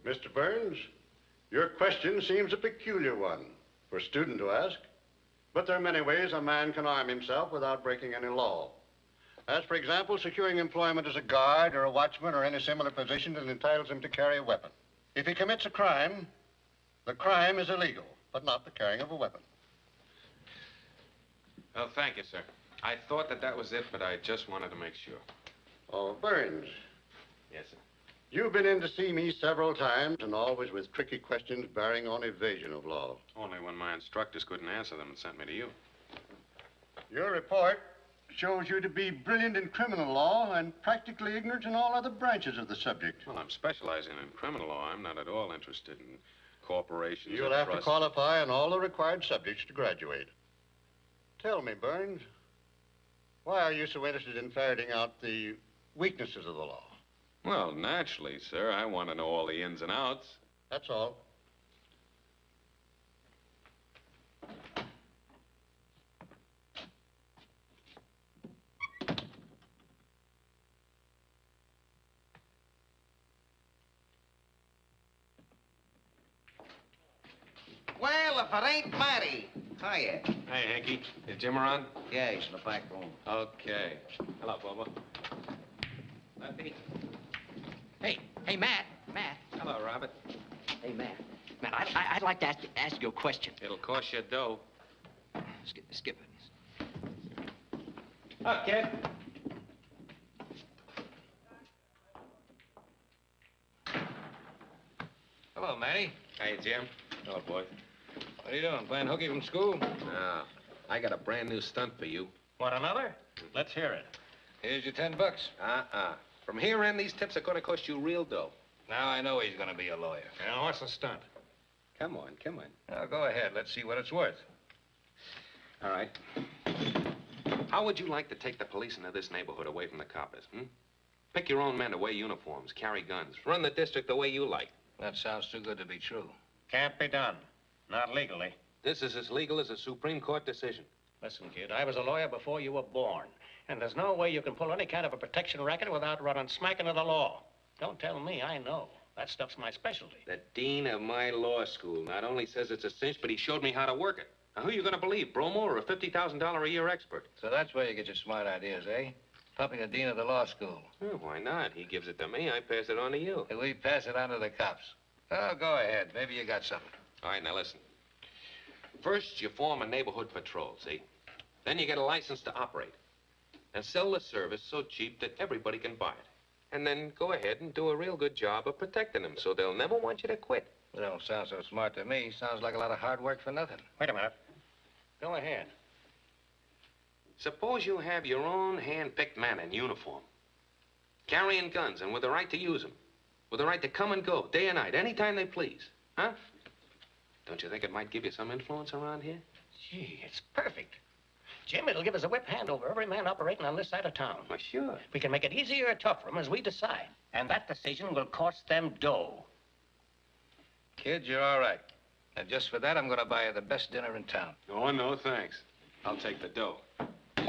Mr. Burns, your question seems a peculiar one for a student to ask. But there are many ways a man can arm himself without breaking any law. As, for example, securing employment as a guard or a watchman or any similar position that entitles him to carry a weapon. If he commits a crime, the crime is illegal, but not the carrying of a weapon. Well, thank you, sir. I thought that was it, but I just wanted to make sure. Oh, Burns. Yes, sir. You've been in to see me several times, and always with tricky questions bearing on evasion of law. Only when my instructors couldn't answer them and sent me to you. Your report shows you to be brilliant in criminal law and practically ignorant in all other branches of the subject. Well, I'm specializing in criminal law. I'm not at all interested in corporations. You'll have to qualify on all the required subjects to graduate. Tell me, Burns, why are you so interested in ferreting out the weaknesses of the law? Well, naturally, sir. I want to know all the ins and outs. That's all. Well, if it ain't Matty. Hiya. Hey, Hanky. Is Jim around? Yeah, he's in the back room. Okay. Hello, Bobo. Lefty. Hey, Matt. Hello, Robert. Hey, Matt, I'd like to ask you a question. It'll cost you dough. Skip it. Up, kid. Hello, Matty. Hey, Jim. Hello, boy. What are you doing, playing hooky from school? No. I got a brand new stunt for you. What, another? Let's hear it. Here's your $10. From here in, these tips are going to cost you real dough. Now I know he's going to be a lawyer. And what's the stunt? Come on. Now, go ahead. Let's see what it's worth. All right. How would you like to take the police into this neighborhood away from the coppers, Pick your own men to wear uniforms, carry guns, run the district the way you like. That sounds too good to be true. Can't be done. Not legally. This is as legal as a Supreme Court decision. Listen, kid, I was a lawyer before you were born. And there's no way you can pull any kind of a protection racket without running smack into the law. Don't tell me, I know. That stuff's my specialty. The dean of my law school not only says it's a cinch, but he showed me how to work it. Now, who are you going to believe, Bromo or a $50,000 a year expert? So that's where you get your smart ideas, eh? Pumping the dean of the law school. Oh, why not? He gives it to me, I pass it on to you. And we pass it on to the cops. Oh, go ahead. Maybe you got something. All right, now listen. First, you form a neighborhood patrol, see? Then you get a license to operate. And sell the service so cheap that everybody can buy it. And then go ahead and do a real good job of protecting them so they'll never want you to quit. It don't sound so smart to me. Sounds like a lot of hard work for nothing. Wait a minute. Go ahead. Suppose you have your own hand-picked man in uniform, carrying guns and with the right to use them, with the right to come and go, day and night, anytime they please. Huh? Don't you think it might give you some influence around here? Gee, it's perfect. Jim, it'll give us a whip hand over every man operating on this side of town. Why, sure. We can make it easier or tougher for them as we decide. And that decision will cost them dough. Kid, you're all right. And just for that, I'm going to buy you the best dinner in town. Oh, no, thanks. I'll take the dough.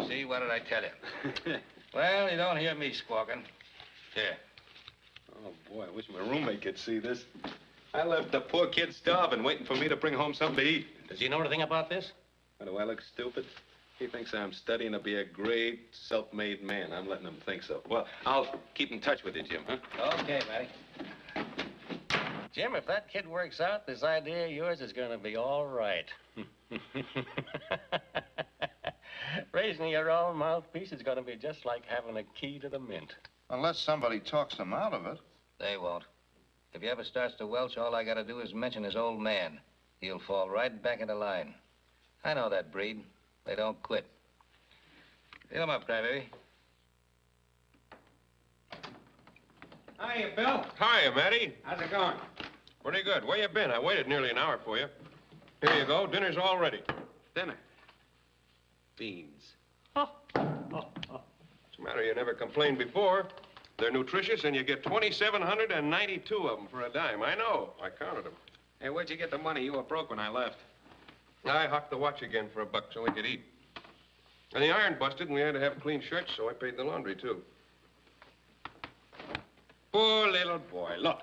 See, what did I tell you? Well, you don't hear me squawking. Here. Oh, boy, I wish my roommate could see this. I left the poor kid starving, waiting for me to bring home something to eat. Does he know anything about this? Why, do I look stupid? He thinks I'm studying to be a great, self-made man. I'm letting him think so. Well, I'll keep in touch with you, Jim, huh? Okay, Matty. Jim, if that kid works out, this idea of yours is going to be all right. Raising your own mouthpiece is going to be just like having a key to the mint. Unless somebody talks them out of it. They won't. If he ever starts to welch, all I got to do is mention his old man. He'll fall right back into line. I know that breed. They don't quit. Fill him up, Crybaby. Hiya, Bill. Hiya, Matty. How's it going? Pretty good. Where you been? I waited nearly an hour for you. Here you go. Dinner's all ready. Dinner. Beans. What's the matter? You never complained before. They're nutritious, and you get 2,792 of them for a dime. I know. I counted them. Hey, where'd you get the money? You were broke when I left. I hocked the watch again for $1 so we could eat. And the iron busted, and we had to have clean shirts, so I paid the laundry, too. Poor little boy. Look,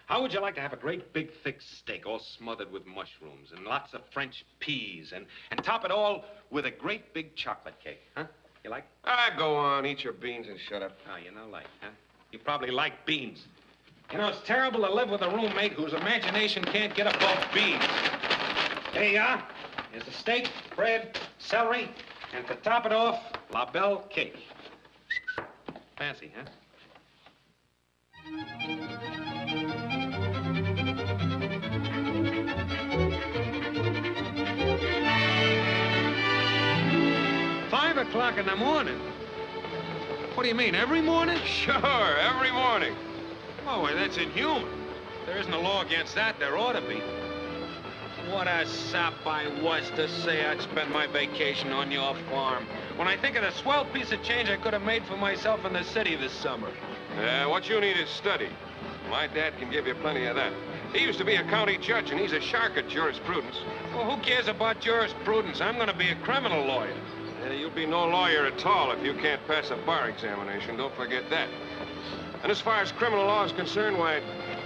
How would you like to have a great big thick steak all smothered with mushrooms and lots of French peas and top it all with a great big chocolate cake, huh? You like? Ah, go on. Eat your beans and shut up. Oh, you know, like, huh? You probably like beans. You know, it's terrible to live with a roommate whose imagination can't get above beans. Here you are. Here's the steak, bread, celery, and to top it off, La Belle cake. Fancy, huh? 5 o'clock in the morning? What do you mean, every morning? Sure, every morning. Oh, well, that's inhuman. There isn't a law against that. There ought to be. What a sap I was to say I'd spend my vacation on your farm. When I think of the swell piece of change I could have made for myself in the city this summer. What you need is study. My dad can give you plenty of that. He used to be a county judge, and he's a shark at jurisprudence. Well, who cares about jurisprudence? I'm going to be a criminal lawyer. You'll be no lawyer at all if you can't pass a bar examination. Don't forget that. And as far as criminal law is concerned, why,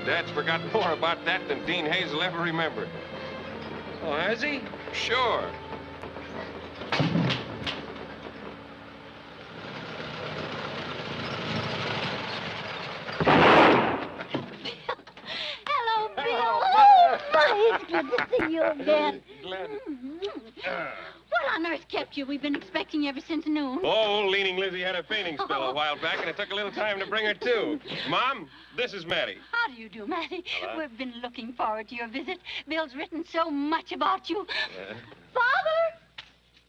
Dad's forgotten more about that than Dean Hayes will ever remember. Oh, has he? Sure. Hello, Bill. Oh, my, it's good to see you again. Glad. What on earth kept you? We've been expecting you ever since noon. Oh, old Leaning Lizzie had a fainting spell a while back, and it took a little time to bring her to. Mom, this is Matty. How do you do, Matty? Hello. We've been looking forward to your visit. Bill's written so much about you. Yeah. Father!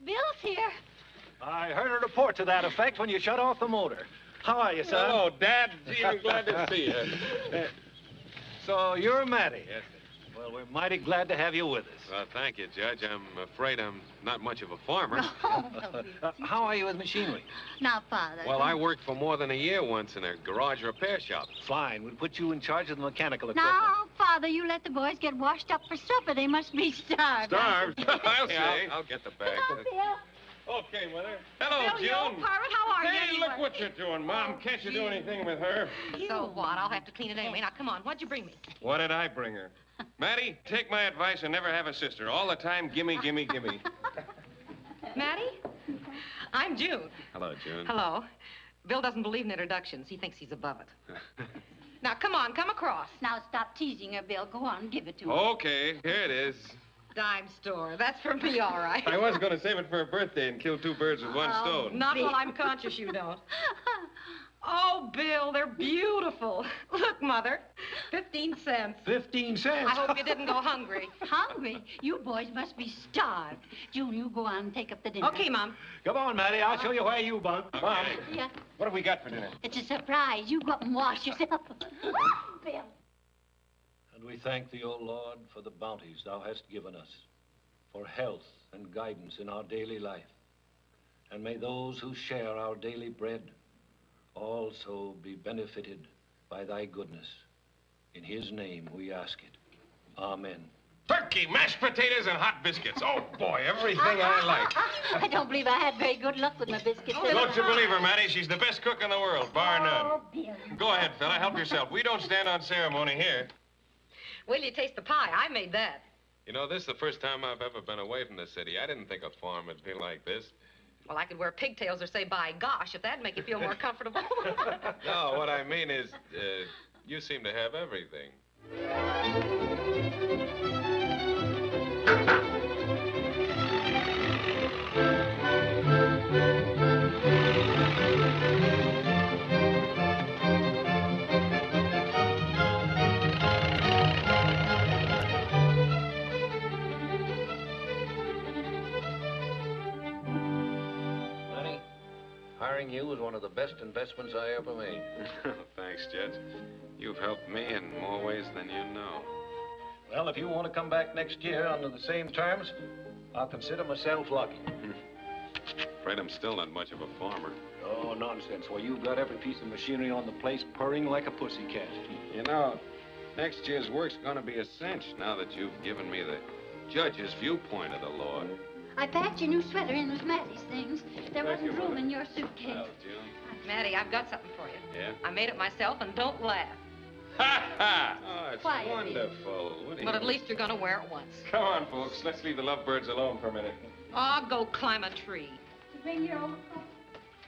Bill's here. I heard a report to that effect when you shut off the motor. How are you, son? Hello, Dad. Gee, I'm glad to see you. So you're Matty? Yes, sir. Well, we're mighty glad to have you with us. Well, thank you, Judge. I'm afraid I'm not much of a farmer. How are you with machinery? Now, Father. Well, I worked for more than a year once in a garage repair shop. Fine. We'll put you in charge of the mechanical equipment. Now, Father, you let the boys get washed up for supper. They must be starved. Starved? I'll Hey, say. I'll get the bag. Okay, Mother. Hello, Bill, you old June. pirate, how are you? Hey, anyway? look what you're doing, Mom. Can't you do anything with her? So what? I'll have to clean it anyway. Now, come on. What'd you bring me? What did I bring her? Matty, take my advice and never have a sister. All the time, gimme, gimme, gimme. Matty? I'm June. Hello, June. Hello. Bill doesn't believe in introductions. He thinks he's above it. Now, come on. Come across. Now, stop teasing her, Bill. Go on, give it to her. Okay, here it is. Dime store. That's for me, all right. I was going to save it for a birthday and kill two birds with one stone. Not while I'm conscious you don't. Oh, Bill, they're beautiful. Look, Mother, 15 cents. 15 cents? I hope you didn't go hungry. Hungry? You boys must be starved. June, you go on and take up the dinner. Okay, Mom. Come on, Matty. I'll show you where you bunk. Mom, Yeah, what have we got for dinner? it's a surprise. You go up and wash yourself. Bill. And we thank thee, O Lord, for the bounties thou hast given us, for health and guidance in our daily life. And may those who share our daily bread also be benefited by thy goodness. In his name we ask it. Amen. Turkey, mashed potatoes, and hot biscuits. Oh, boy, everything I like. I don't believe I had very good luck with my biscuits. Don't you believe her, Matty? She's the best cook in the world, bar none. Oh, Bill. Go ahead, fella. Help yourself. We don't stand on ceremony here. Will you taste the pie? I made that. You know, this is the first time I've ever been away from the city. I didn't think a farm would be like this. Well, I could wear pigtails or say, by gosh, if that'd make you feel more comfortable. No, what I mean is, you seem to have everything. Matty, hiring you was one of the best investments I ever made. Thanks, Judge. You've helped me in more ways than you know. Well, if you want to come back next year under the same terms, I'll consider myself lucky. Afraid I'm still not much of a farmer. Oh, nonsense. Well, you've got every piece of machinery on the place purring like a pussycat. You know, next year's work's gonna be a cinch now that you've given me the judge's viewpoint of the law. I packed your new sweater in with Matty's things. There Thank wasn't you, room Mother. in your suitcase. Well, June. Matty, I've got something for you. Yeah? I made it myself, and don't laugh. Ha ha! Oh, quiet. Wonderful. What do But you... at least you're going to wear it once. Come on, folks. Let's leave the lovebirds alone for a minute. Oh, go climb a tree. Bring your overcoat.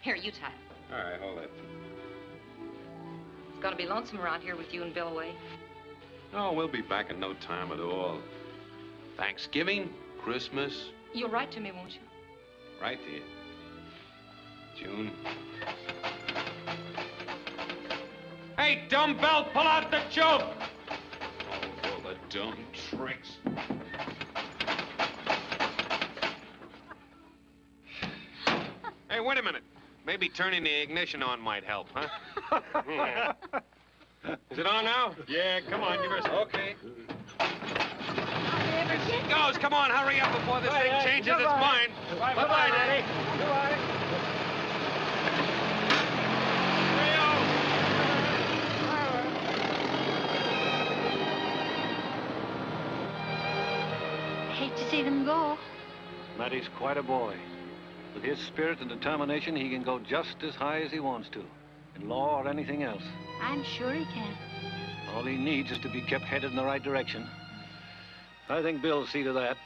Here, you tie it. All right, hold it. It's going to be lonesome around here with you and Bill away. Oh, we'll be back in no time at all. Thanksgiving, Christmas, You'll write to me, won't you? right to you. June. Hey, dumbbell, pull out the choke! Oh, all the dumb tricks. Hey, wait a minute. Maybe turning the ignition on might help, huh? Is it on now? Yeah, come on, give us... Okay. It goes. Come on, hurry up before this thing changes its mind. Bye-bye, Daddy. Goodbye. Hate to see them go. Matty's quite a boy. With his spirit and determination, he can go just as high as he wants to, in law or anything else. I'm sure he can. All he needs is to be kept headed in the right direction. I think Bill'll see to that.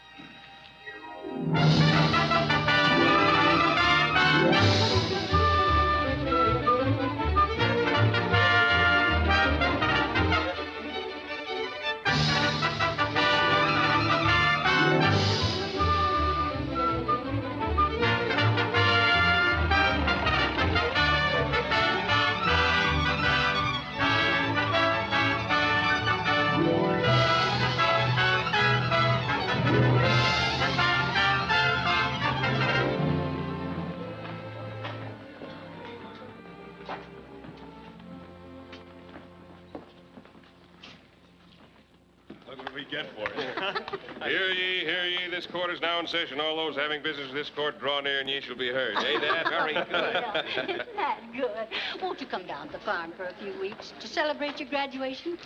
Look what we get for it. Hear ye, hear ye. This court is now in session. All those having business with this court, draw near and ye shall be heard. Hey, Dad? Very good. Isn't that good? Won't you come down to the farm for a few weeks to celebrate your graduation?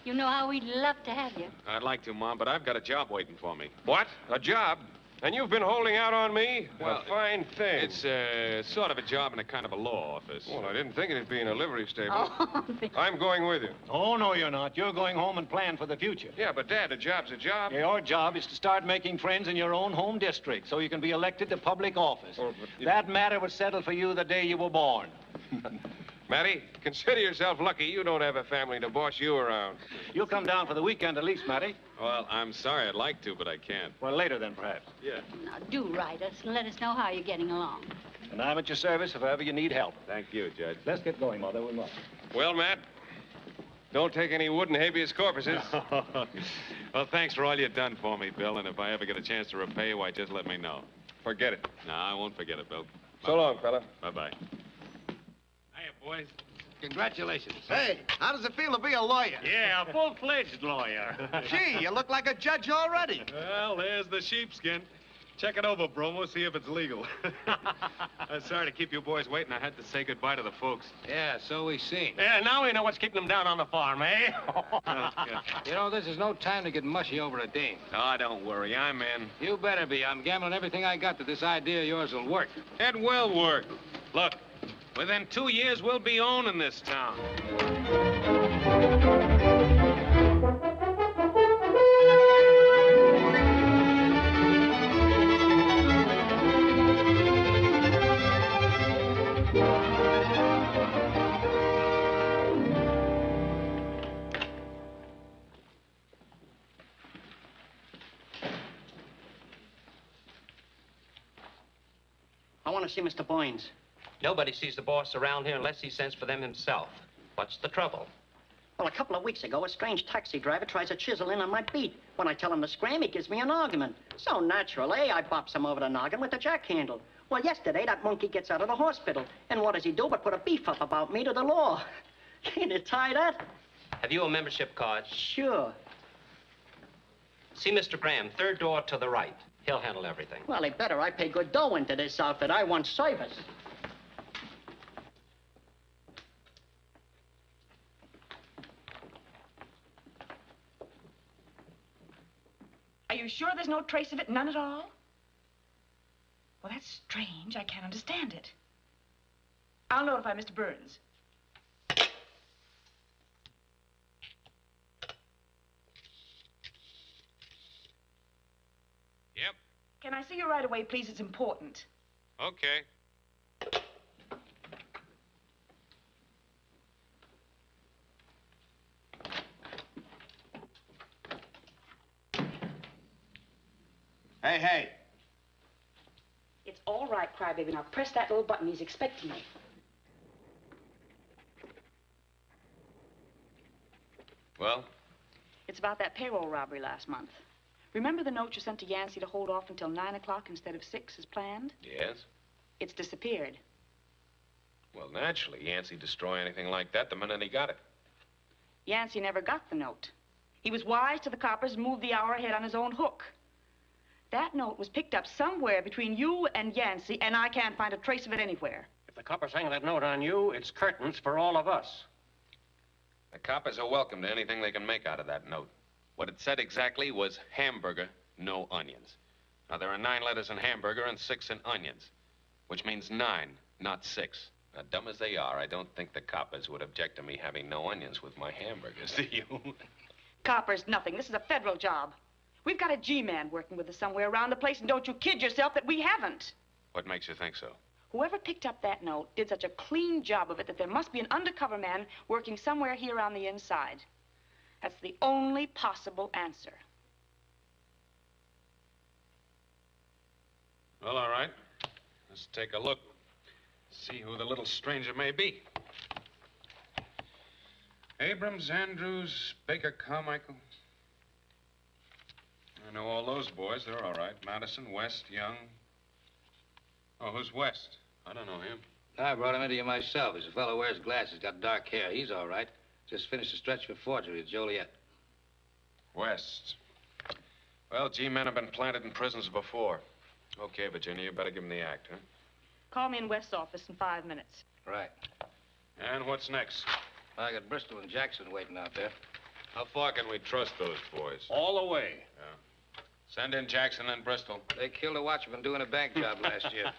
You know how we'd love to have you. I'd like to, Mom, but I've got a job waiting for me. What? A job? And you've been holding out on me? Well, a fine thing. It's sort of a job in a kind of a law office. Well, I didn't think it'd be in a livery stable. Oh, I'm going with you. Oh, no, you're not. You're going home and plan for the future. Yeah, but, Dad, a job's a job. Your job is to start making friends in your own home district so you can be elected to public office. Oh, but you- That matter was settled for you the day you were born. Matty, consider yourself lucky you don't have a family to boss you around. You'll come down for the weekend at least, Matty. Well, I'm sorry. I'd like to, but I can't. Well, later then, perhaps. Yeah. now do write us and let us know how you're getting along. And I'm at your service if ever you need help. Thank you, Judge. Let's get going, Mother. We must. Well, Matt, don't take any wooden habeas corpuses. Well, thanks for all you've done for me, Bill, and if I ever get a chance to repay you, why, just let me know. Forget it. No, I won't forget it, Bill. So long, fella. Bye-bye. Hiya, boys. Congratulations. Hey, how does it feel to be a lawyer? Yeah, a full-fledged lawyer. Gee, you look like a judge already. Well, there's the sheepskin. Check it over, Bromo, see if it's legal. I'm sorry to keep you boys waiting. I had to say goodbye to the folks. Yeah, so we seen. Yeah, now we know what's keeping them down on the farm, eh? You know, this is no time to get mushy over a dame. Oh, don't worry. I'm in. You better be. I'm gambling everything I got that this idea of yours will work. It will work. Look, within 2 years, we'll be owning this town. I want to see Mr. Burns. Nobody sees the boss around here unless he sends for them himself. What's the trouble? Well, a couple of weeks ago, a strange taxi driver tries to chisel in on my beat. When I tell him to scram, he gives me an argument. So natural, eh? I bops him over the noggin with the jack handle. Well, yesterday, that monkey gets out of the hospital. And what does he do but put a beef up about me to the law? Can't you tie that? Have you a membership card? Sure. See Mr. Graham, third door to the right. He'll handle everything. Well, they better. I pay good dough into this outfit. I want service. Are you sure there's no trace of it? None at all? Well, that's strange. I can't understand it. I'll notify Mr. Burns. Can I see you right away, please? It's important. Okay. Hey, hey. It's all right, crybaby. Now press that little button. He's expecting you. Well? It's about that payroll robbery last month. Remember the note you sent to Yancey to hold off until 9 o'clock instead of 6 as planned? Yes? It's disappeared. Well, naturally, Yancey destroy anything like that the minute he got it. Yancey never got the note. He was wise to the coppers and moved the hour ahead on his own hook. That note was picked up somewhere between you and Yancey, and I can't find a trace of it anywhere. If the coppers hang that note on you, it's curtains for all of us. The coppers are welcome to anything they can make out of that note. What it said exactly was hamburger, no onions. Now, there are 9 letters in hamburger and 6 in onions, which means 9, not 6. Now, dumb as they are, I don't think the coppers would object to me having no onions with my hamburgers, do you? Coppers, nothing. This is a federal job. We've got a G-man working with us somewhere around the place, and don't you kid yourself that we haven't. What makes you think so? Whoever picked up that note did such a clean job of it that there must be an undercover man working somewhere here on the inside. That's the only possible answer. Well, all right. Let's take a look. See who the little stranger may be. Abrams, Andrews, Baker, Carmichael. I know all those boys. They're all right. Madison, West, Young. Oh, who's West? I don't know him. I brought him into you myself. He's a fellow who wears glasses, got dark hair. He's all right. Just finished a stretch for forgery at Joliet. West. Well, G-men have been planted in prisons before. Okay, Virginia, you better give him the act, huh? Call me in West's office in 5 minutes. Right. And what's next? I got Bristol and Jackson waiting out there. How far can we trust those boys? All the way. Yeah. Send in Jackson and Bristol. They killed a watchman doing a bank job last year.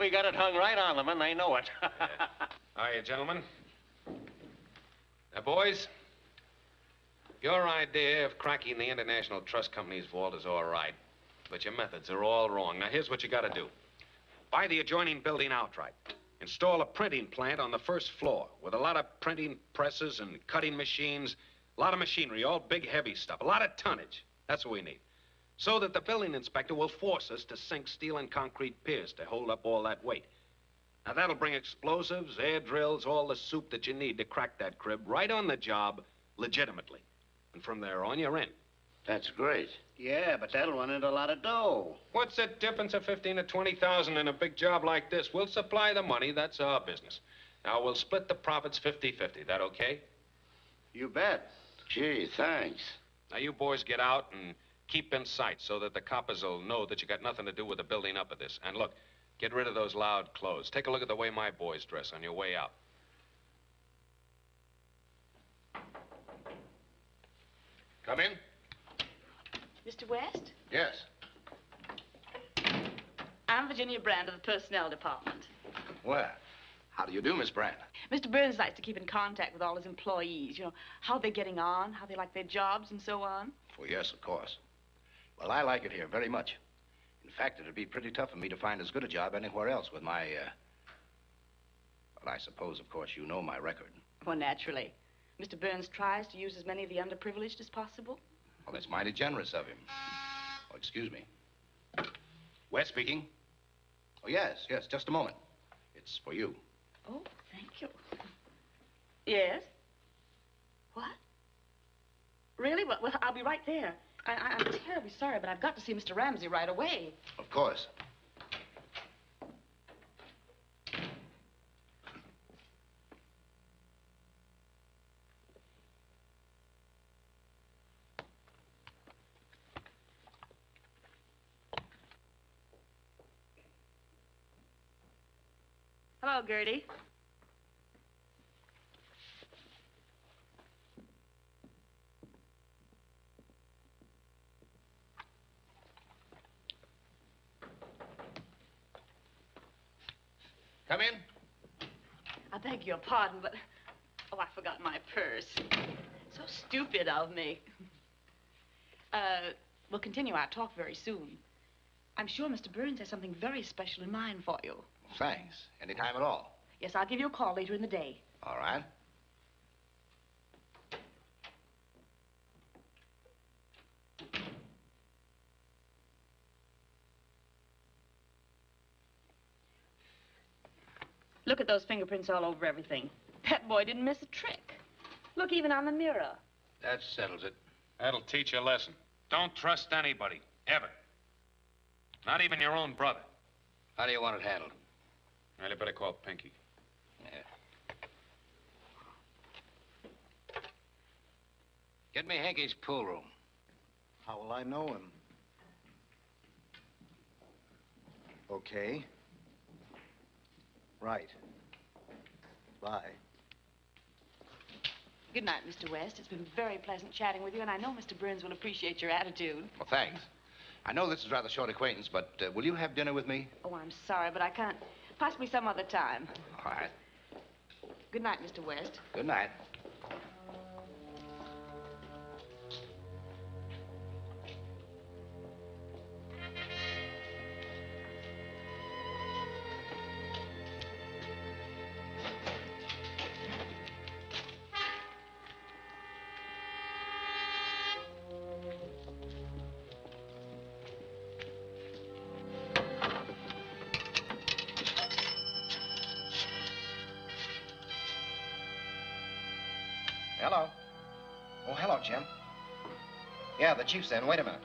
We got it hung right on them, and they know it. Yeah. Hiya, gentlemen. Now, boys, your idea of cracking the International Trust Company's vault is all right, but your methods are all wrong. Now, here's what you got to do. Buy the adjoining building outright. Install a printing plant on the first floor with a lot of printing presses and cutting machines, a lot of machinery, all big, heavy stuff, a lot of tonnage. That's what we need. So that the building inspector will force us to sink steel and concrete piers to hold up all that weight. Now, that'll bring explosives, air drills, all the soup that you need to crack that crib right on the job legitimately. And from there on, you're in. That's great. Yeah, but that'll run into a lot of dough. What's the difference of 15 to 20,000 in a big job like this? We'll supply the money. That's our business. Now, we'll split the profits 50-50. That okay? You bet. Gee, thanks. Now, you boys get out and keep in sight so that the coppers will know that you got nothing to do with the building up of this. And look, get rid of those loud clothes. Take a look at the way my boys dress on your way out. Come in. Mr. West? Yes. I'm Virginia Brand of the Personnel Department. Well, how do you do, Miss Brand? Mr. Burns likes to keep in contact with all his employees. You know, how they're getting on, how they like their jobs, and so on. Well, yes, of course. Well, I like it here very much. In fact, it'd be pretty tough for me to find as good a job anywhere else with my, Well, I suppose, of course, you know my record. Well, naturally. Mr. Burns tries to use as many of the underprivileged as possible. Well, that's mighty generous of him. Oh, excuse me. West speaking. Oh, yes, just a moment. It's for you. Oh, thank you. Yes? What? Really? Well, I'll be right there. I'm terribly sorry, but I've got to see Mr. Ramsey right away. Of course. Hello, Gertie. Come in. I beg your pardon, but... Oh, I forgot my purse. So stupid of me. We'll continue our talk very soon. I'm sure Mr. Burns has something very special in mind for you. Thanks. Anytime at all. Yes, I'll give you a call later in the day. All right. Look at those fingerprints all over everything. That boy didn't miss a trick. Look, even on the mirror. That settles it. That'll teach you a lesson. Don't trust anybody, ever. Not even your own brother. How do you want it handled? Well, you better call Pinky. Yeah. Get me Hanky's pool room. How will I know him? Okay. Right. Bye. Good night, Mr. West. It's been very pleasant chatting with you, and I know Mr. Burns will appreciate your attitude. Well, thanks. I know this is rather short acquaintance, but will you have dinner with me? Oh, I'm sorry, but I can't. Possibly some other time. All right. Good night, Mr. West. Good night. Hello. Oh, hello, Jim. Yeah, the chief's in. Wait a minute.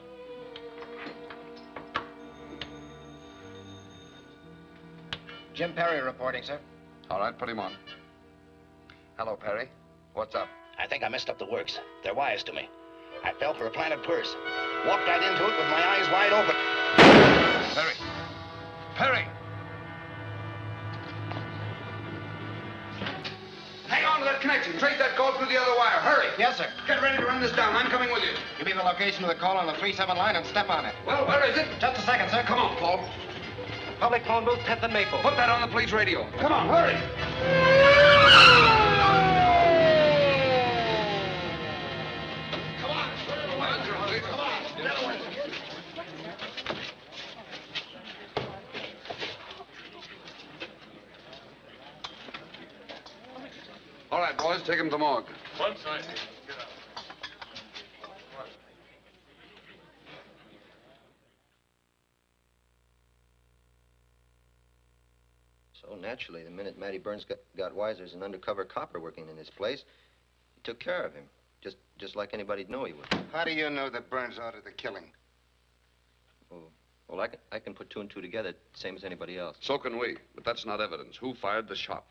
Jim Perry reporting, sir. All right, put him on. Hello, Perry. What's up? I think I messed up the works. They're wise to me. I fell for a planted purse. Walked right into it with my eyes wide open. Perry. Perry! Hang on to that connection. Trace that call through the other wire. Hurry. Yes, sir. Get ready to run this down. I'm coming with you. Give me the location of the call on the 3-7 line and step on it. Well, where is it? Just a second, sir. Come on, Paul. Public phone booth, 10th and Maple. Put that on the police radio. Come on, hurry. Come on. Come on. All right, boys, take him to the morgue. One side. So naturally, the minute Matty Burns got wise there's an undercover copper working in his place, he took care of him, just like anybody'd know he would. How do you know that Burns ordered the killing? Well, I can put two and two together, same as anybody else. So can we, but that's not evidence. Who fired the shot?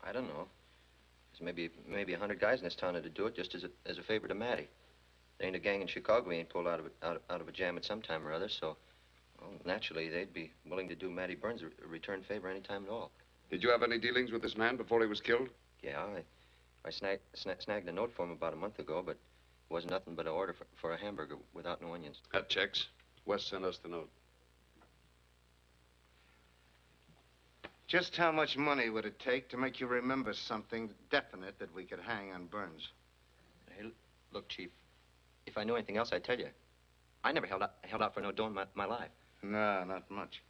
I don't know. There's maybe 100 guys in this town that'd do it just as a favor to Matty. There ain't a gang in Chicago he ain't pulled out of a jam at some time or other, so well, naturally they'd be willing to do Matty Burns a return favor any time at all. Did you have any dealings with this man before he was killed? Yeah, I snagged a note for him about a month ago, but it wasn't nothing but an order for a hamburger without no onions. That checks. West sent us the note. Just how much money would it take to make you remember something definite that we could hang on Burns? Hey, look, Chief, if I knew anything else, I'd tell you. I never held out for no dough in my life. No, not much.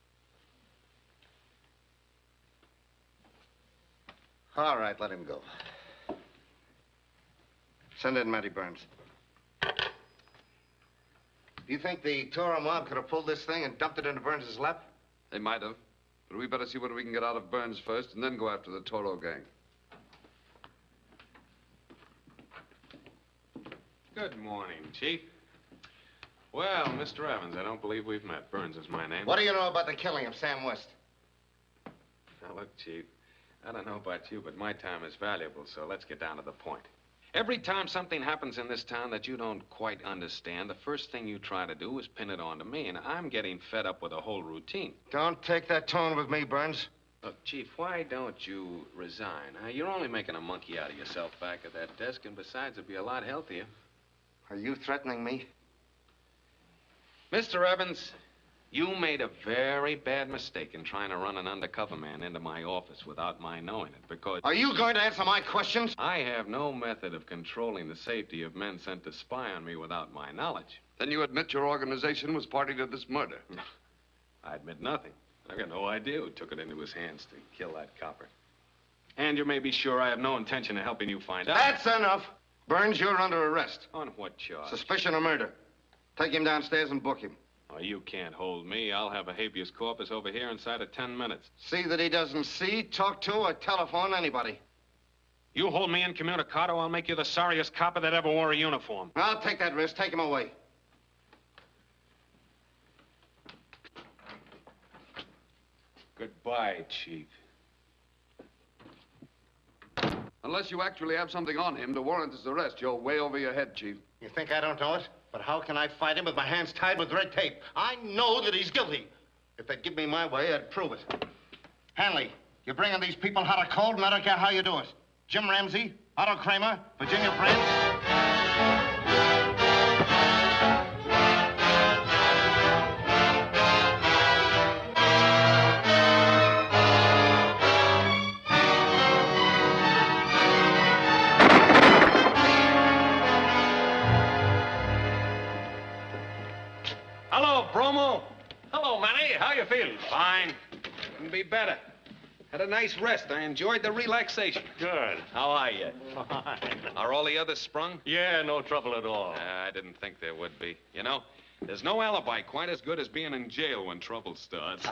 All right, let him go. Send in Matty Burns. Do you think the Toro mob could have pulled this thing and dumped it into Burns' lap? They might have. But we better see what we can get out of Burns first and then go after the Toro gang. Good morning, Chief. Well, Mr. Evans, I don't believe we've met. Burns is my name. What do you know about the killing of Sam West? Now, look, Chief, I don't know about you, but my time is valuable, so let's get down to the point. Every time something happens in this town that you don't quite understand, the first thing you try to do is pin it on to me, and I'm getting fed up with the whole routine. Don't take that tone with me, Burns. Look, Chief, why don't you resign? You're only making a monkey out of yourself back at that desk, and besides, it'd be a lot healthier. Are you threatening me? Mr. Evans, you made a very bad mistake in trying to run an undercover man into my office without my knowing it, because... Are you going to answer my questions? I have no method of controlling the safety of men sent to spy on me without my knowledge. Then you admit your organization was party to this murder. I admit nothing. I've got no idea who took it into his hands to kill that copper. And you may be sure I have no intention of helping you find out. That's enough. Burns, you're under arrest. On what charge? Suspicion of murder. Take him downstairs and book him. Oh, you can't hold me. I'll have a habeas corpus over here inside of 10 minutes. See that he doesn't see, talk to, or telephone anybody. You hold me incommunicado, I'll make you the sorriest copper that ever wore a uniform. I'll take that risk. Take him away. Goodbye, Chief. Unless you actually have something on him to warrant his arrest, you're way over your head, Chief. You think I don't know it? But how can I fight him with my hands tied with red tape? I know that he's guilty. If they'd give me my way, I'd prove it. Hanley, you're bringing these people hot or cold, and I don't care how you do it. Jim Ramsey, Otto Kramer, Virginia Brent. Hello, Bromo. Hello, Manny. How you feeling? Fine. Couldn't be better. Had a nice rest. I enjoyed the relaxation. Good. How are you? Fine. Are all the others sprung? Yeah, no trouble at all. I didn't think there would be. You know, there's no alibi quite as good as being in jail when trouble starts.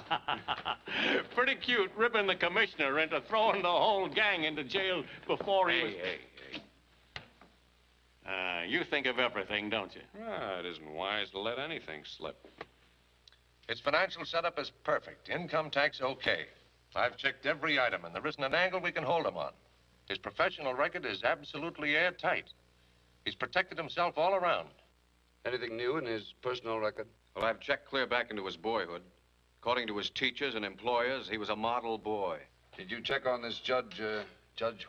Pretty cute, ripping the commissioner into throwing the whole gang into jail before he was... Hey. You think of everything, don't you? It isn't wise to let anything slip. His financial setup is perfect. Income tax okay. I've checked every item, and there isn't an angle we can hold him on. His professional record is absolutely airtight. He's protected himself all around. Anything new in his personal record? Well, I've checked clear back into his boyhood. According to his teachers and employers, he was a model boy. Did you check on this Judge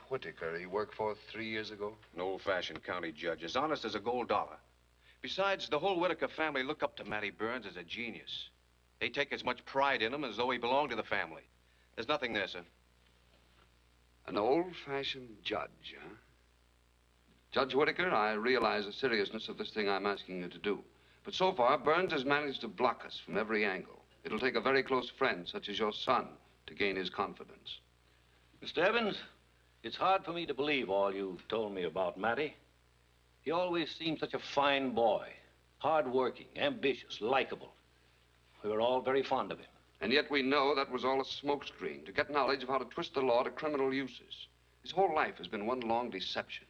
Whittaker he worked for 3 years ago? An old-fashioned county judge, as honest as a gold dollar. Besides, the whole Whittaker family look up to Matty Burns as a genius. They take as much pride in him as though he belonged to the family. There's nothing there, sir. An old-fashioned judge, huh? Judge Whittaker, I realize the seriousness of this thing I'm asking you to do. But so far, Burns has managed to block us from every angle. It'll take a very close friend, such as your son, to gain his confidence. Mr. Evans, it's hard for me to believe all you've told me about Matty. He always seemed such a fine boy. Hard-working, ambitious, likable. We were all very fond of him. And yet we know that was all a smokescreen to get knowledge of how to twist the law to criminal uses. His whole life has been one long deception.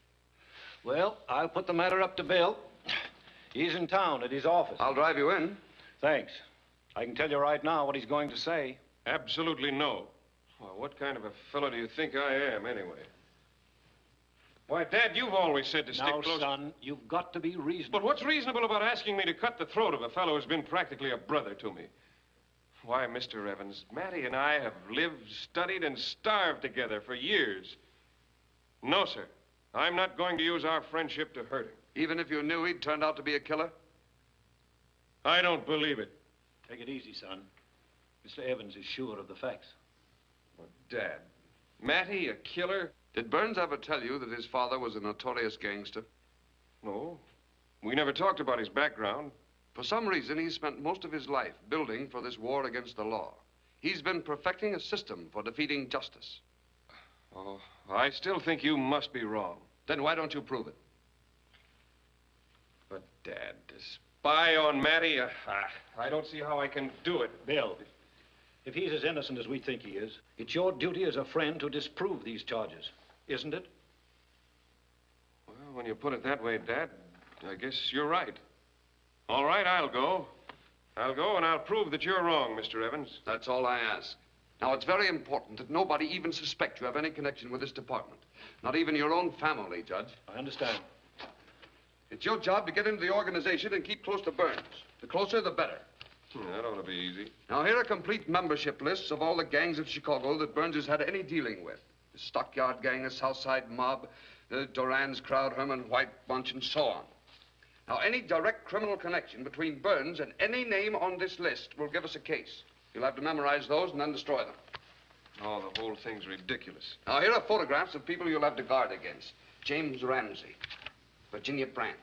Well, I'll put the matter up to Bill. He's in town at his office. I'll drive you in. Thanks. I can tell you right now what he's going to say. Absolutely no. Well, what kind of a fellow do you think I am, anyway? Why, Dad, you've always said to stick close... Now, son, you've got to be reasonable. But what's reasonable about asking me to cut the throat of a fellow who's been practically a brother to me? Why, Mr. Evans, Matty and I have lived, studied, and starved together for years. No, sir. I'm not going to use our friendship to hurt him. Even if you knew he'd turned out to be a killer? I don't believe it. Take it easy, son. Mr. Evans is sure of the facts. Well, Dad, Matty, a killer? Did Burns ever tell you that his father was a notorious gangster? No. We never talked about his background. For some reason, he's spent most of his life building for this war against the law. He's been perfecting a system for defeating justice. Oh, I still think you must be wrong. Then why don't you prove it? But, Dad, to spy on Matty, I don't see how I can do it. Bill, if he's as innocent as we think he is, it's your duty as a friend to disprove these charges, isn't it? Well, when you put it that way, Dad, I guess you're right. All right, I'll go. I'll go and I'll prove that you're wrong, Mr. Evans. That's all I ask. Now, it's very important that nobody even suspect you have any connection with this department. Not even your own family, Judge. I understand. It's your job to get into the organization and keep close to Burns. The closer, the better. That ought to be easy. Now, here are complete membership lists of all the gangs of Chicago that Burns has had any dealing with. The Stockyard Gang, the Southside Mob, the Duran's Crowd, Herman White Bunch, and so on. Now, any direct criminal connection between Burns and any name on this list will give us a case. You'll have to memorize those and then destroy them. Oh, the whole thing's ridiculous. Now, here are photographs of people you'll have to guard against. James Ramsey, Virginia Brant.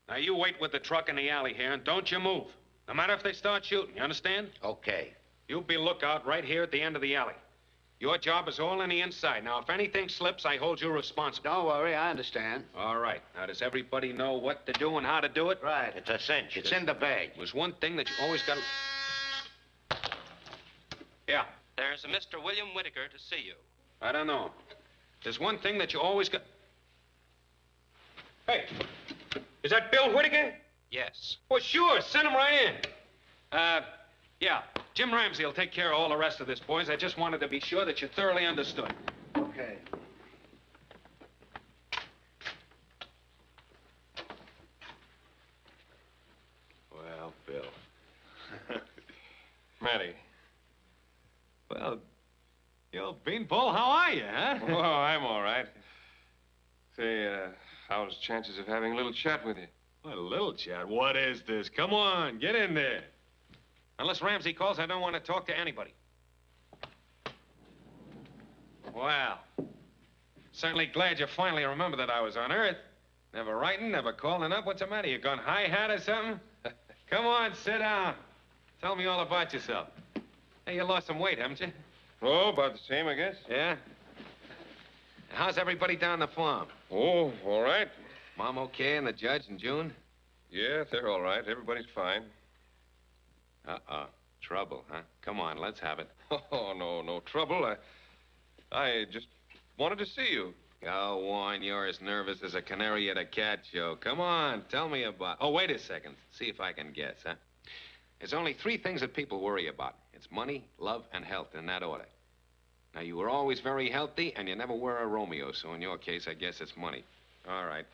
Now, you wait with the truck in the alley here, and don't you move. No matter if they start shooting, you understand? Okay. You be lookout right here at the end of the alley. Your job is all on the inside. Now, if anything slips, I hold you responsible. Don't worry, I understand. All right. Now, does everybody know what to do and how to do it? Right. It's a cinch. It's in the bag. There's one thing that you always got to... Yeah. There's a Mr. William Whitaker to see you. I don't know. There's one thing that you always got... Hey, is that Bill Whitaker? Yes. Well, sure. Send him right in. Yeah. Jim Ramsey will take care of all the rest of this, boys. I just wanted to be sure that you thoroughly understood. Okay. Well, Bill. Matty. Well, yo, Beanpole, how are you, huh? Oh, I'm all right. Say, how's chances of having a little chat with you? What, a little chat? What is this? Come on, get in there. Unless Ramsey calls, I don't want to talk to anybody. Well, certainly glad you finally remembered that I was on Earth. Never writing, never calling up. What's the matter? You gone high-hat or something? Come on, sit down. Tell me all about yourself. Hey, you lost some weight, haven't you? Oh, about the same, I guess. Yeah? How's everybody down the farm? Oh, all right. Mom okay and the judge and June? Yeah, they're all right. Everybody's fine. Uh-oh. Trouble, huh? Come on, let's have it. Oh, no trouble. I just wanted to see you. Go on, you're as nervous as a canary at a cat show. Come on, tell me about... Oh, wait a second. See if I can guess, huh? There's only 3 things that people worry about. It's money, love, and health, in that order. Now, you were always very healthy, and you never were a Romeo, so in your case, I guess it's money. All right.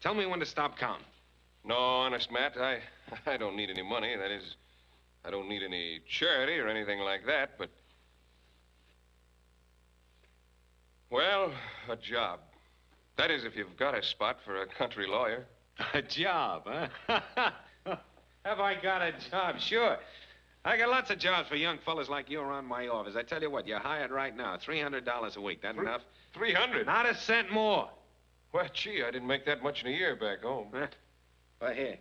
Tell me when to stop counting. No, honest, Matt, I don't need any money. That is, I don't need any charity or anything like that, but... Well, a job. That is, if you've got a spot for a country lawyer. A job, huh? Have I got a job? Sure. I got lots of jobs for young fellas like you around my office. I tell you what, you're hired right now. $300 a week. That enough? 300? Not a cent more. Well, gee, I didn't make that much in a year back home. Huh? Well, here.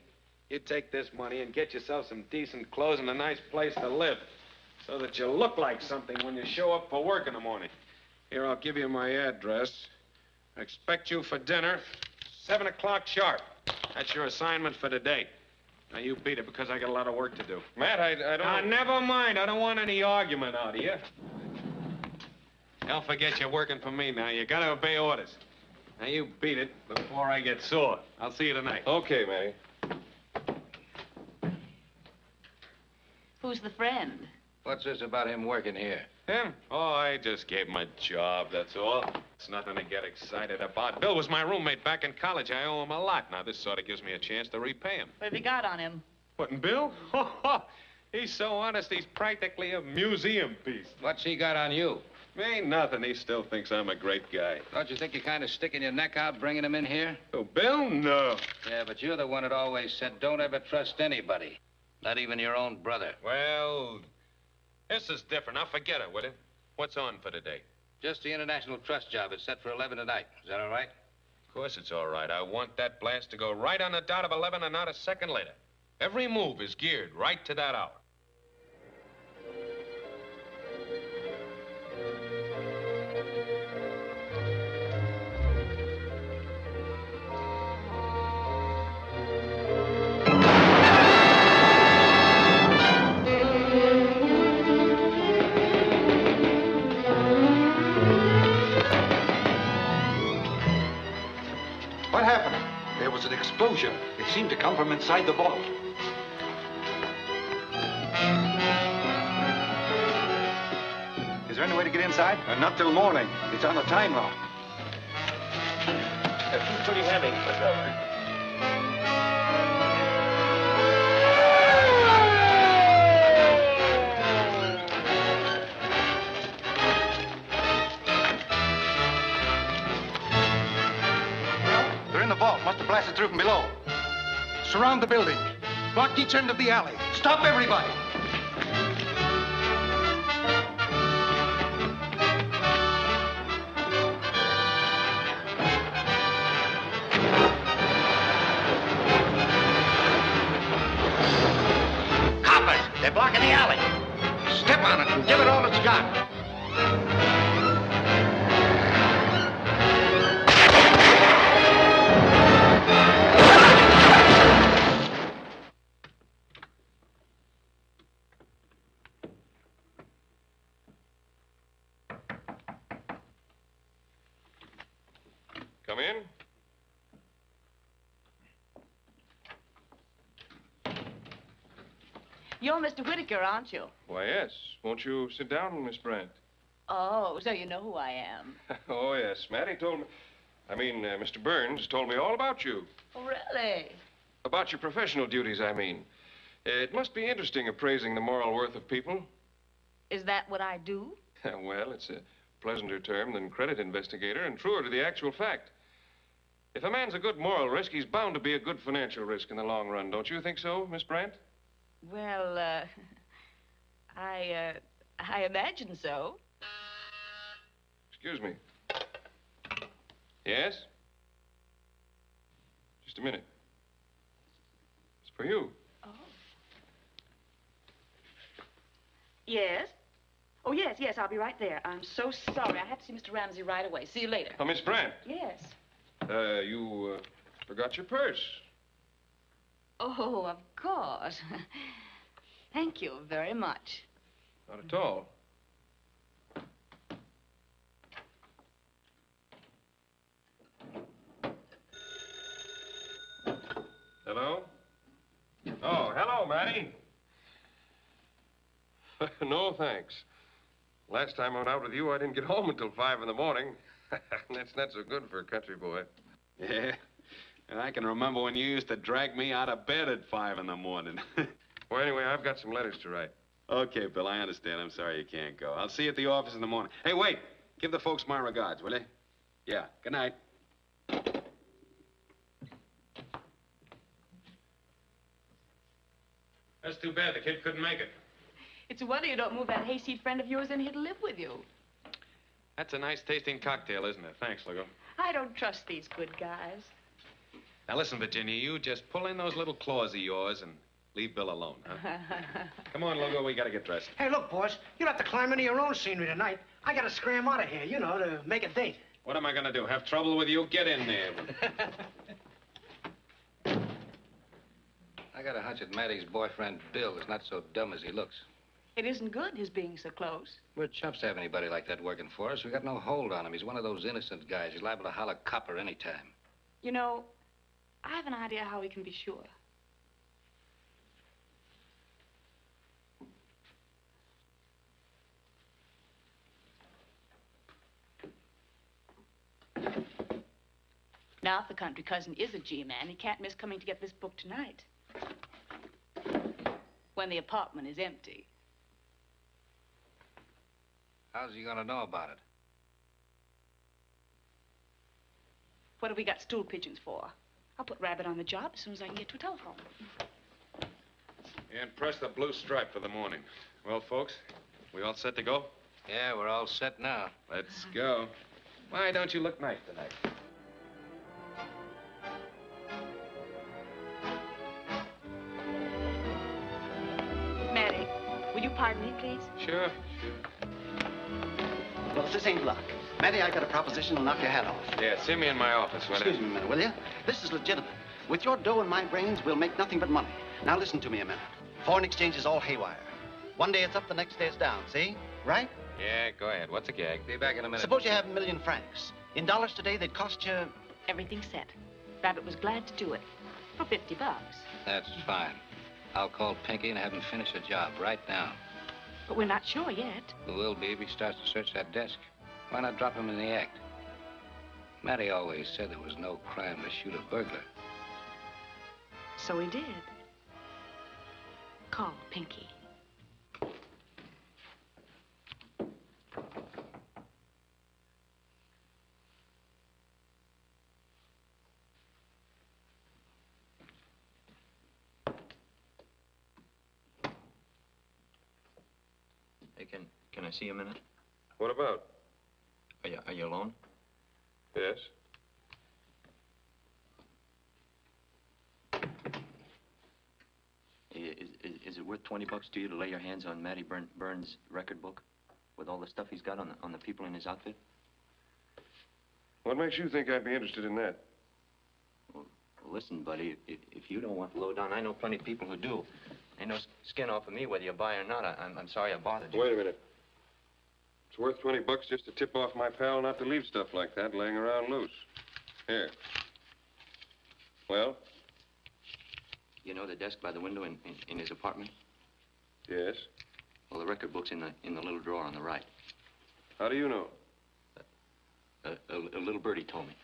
You take this money and get yourself some decent clothes and a nice place to live so that you look like something when you show up for work in the morning. Here, I'll give you my address. I expect you for dinner, 7 o'clock sharp. That's your assignment for today. Now, you beat it because I got a lot of work to do. Matt, I don't... Now, never mind. I don't want any argument out of you. Don't forget you're working for me now. You got to obey orders. Now, you beat it before I get sore. I'll see you tonight. Okay, Matty. Who's the friend? What's this about him working here? Him? Oh, I just gave him a job, that's all. It's nothing to get excited about. Bill was my roommate back in college. I owe him a lot. Now, this sort of gives me a chance to repay him. What have you got on him? What, and Bill? He's so honest, he's practically a museum piece. What's he got on you? Ain't nothing. He still thinks I'm a great guy. Don't you think you're kind of sticking your neck out bringing him in here? Oh, Bill? No. Yeah, but you're the one that always said don't ever trust anybody. Not even your own brother. Well, this is different. Now, forget it, will you? What's on for today? Just the international trust job. It's set for 11 tonight. Is that all right? Of course it's all right. I want that blast to go right on the dot of 11 and not a second later. Every move is geared right to that hour. What happened? There was an explosion. It seemed to come from inside the vault. Is there any way to get inside? Not till morning. It's on a time lock. She's pretty heavy. They're in the vault. Must have blasted through from below. Surround the building. Block each end of the alley. Stop everybody. the alley. Step on it and give it all it's got. Come in. You're Mr. Whitaker, aren't you? Why, yes. Won't you sit down, Miss Brandt? Oh, so you know who I am. Oh, yes. Matty told me... Mr. Burns told me all about you. Oh, really? About your professional duties, I mean. It must be interesting appraising the moral worth of people. Is that what I do? Well, it's a pleasanter term than credit investigator and truer to the actual fact. If a man's a good moral risk, he's bound to be a good financial risk in the long run. Don't you think so, Miss Brandt? Well, I imagine so. Excuse me. Yes? Just a minute. It's for you. Oh. Yes? Oh, yes, I'll be right there. I'm so sorry. I have to see Mr. Ramsey right away. See you later. Oh, Miss Brandt. Yes. You forgot your purse. Oh, of course. Thank you very much. Not at all. Hello? Oh, hello, Matty. No, thanks. Last time I went out with you, I didn't get home until 5 in the morning. That's not so good for a country boy. Yeah. And I can remember when you used to drag me out of bed at 5 in the morning. Well, anyway, I've got some letters to write. Okay, Bill, I understand. I'm sorry you can't go. I'll see you at the office in the morning. Hey, wait. Give the folks my regards, will you? Yeah. Good night. That's too bad. The kid couldn't make it. It's a wonder you don't move that hayseed friend of yours in here to live with you. That's a nice tasting cocktail, isn't it? Thanks, Lugo. I don't trust these good guys. Now, listen, Virginia, you just pull in those little claws of yours and leave Bill alone, huh? Come on, Lugo, we gotta get dressed. Hey, look, boss, you'll have to climb into your own scenery tonight. I gotta scram out of here, you know, to make a date. What am I gonna do, have trouble with you? Get in there. I got a hunch that Matty's boyfriend, Bill, is not so dumb as he looks. It isn't good, his being so close. We're chumps to have anybody like that working for us. We got no hold on him. He's one of those innocent guys. He's liable to holler copper any time. You know, I have an idea how we can be sure. Now, if the country cousin is a G-man, he can't miss coming to get this book tonight. When the apartment is empty. How's he gonna know about it? What have we got stool pigeons for? I'll put Rabbit on the job as soon as I can get to a telephone. And press the blue stripe for the morning. Well, folks, we all set to go? Yeah, we're all set now. Let's go. Why don't you look nice tonight? Matty, will you pardon me, please? Sure. Well, if this ain't luck. Matty, I got a proposition that'll knock your hat off. Yeah, see me in my office, will you? Excuse me a minute, will you? This is legitimate. With your dough and my brains, we'll make nothing but money. Now listen to me a minute. Foreign exchange is all haywire. One day it's up, the next day it's down, see? Right? Yeah, go ahead. What's a gag? Be back in a minute. Suppose you have $1,000,000. In dollars today, they'd cost you... Everything's set. Rabbit was glad to do it. For $50. That's fine. I'll call Pinky and have him finish the job right now. But we're not sure yet. We will be if he starts to search that desk. Why not drop him in the act? Matty always said there was no crime to shoot a burglar. So he did. Call Pinky. Hey, can I see you a minute? What about? Are you alone? Yes. Is it worth $20 to you to lay your hands on Matty Burns' record book with all the stuff he's got on the people in his outfit? What makes you think I'd be interested in that? Well, listen, buddy, if you don't want the lowdown, I know plenty of people who do. Ain't no skin off of me whether you buy or not. I'm sorry I bothered you. Wait a minute. It's worth $20 just to tip off my pal not to leave stuff like that laying around loose. Here. Well? You know the desk by the window in his apartment? Yes. Well, the record book's in the little drawer on the right. How do you know? A little birdie told me.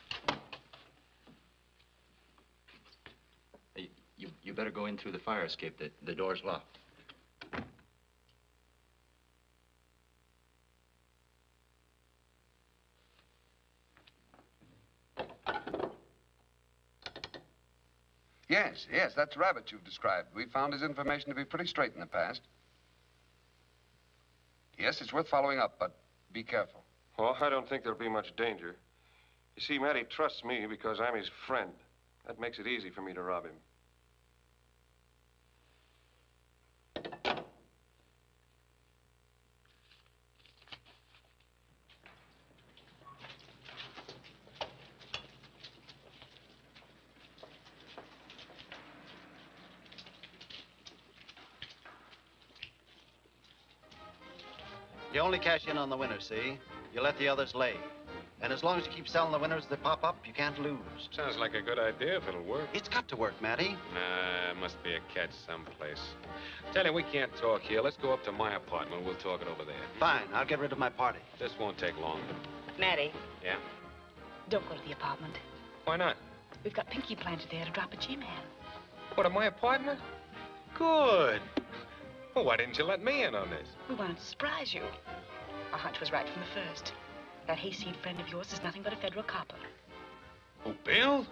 Hey, you better go in through the fire escape. The door's locked. Yes, that's Rabbit you've described. We found his information to be pretty straight in the past. Yes, it's worth following up, but be careful. Well, I don't think there'll be much danger. You see, Matty trusts me because I'm his friend. That makes it easy for me to rob him. You only cash in on the winners, see? You let the others lay. And as long as you keep selling the winners that pop up, you can't lose. Sounds like a good idea if it'll work. It's got to work, Matty. Nah, must be a catch someplace. Tell you, we can't talk here. Let's go up to my apartment. We'll talk it over there. Fine, I'll get rid of my party. This won't take long. Matty, Yeah? don't go to the apartment. Why not? We've got Pinky planted there to drop a G-man. What, at my apartment? Good. Well, why didn't you let me in on this? We wanted to surprise you. Our hunch was right from the first. That hayseed friend of yours is nothing but a federal copper. Oh, Bill?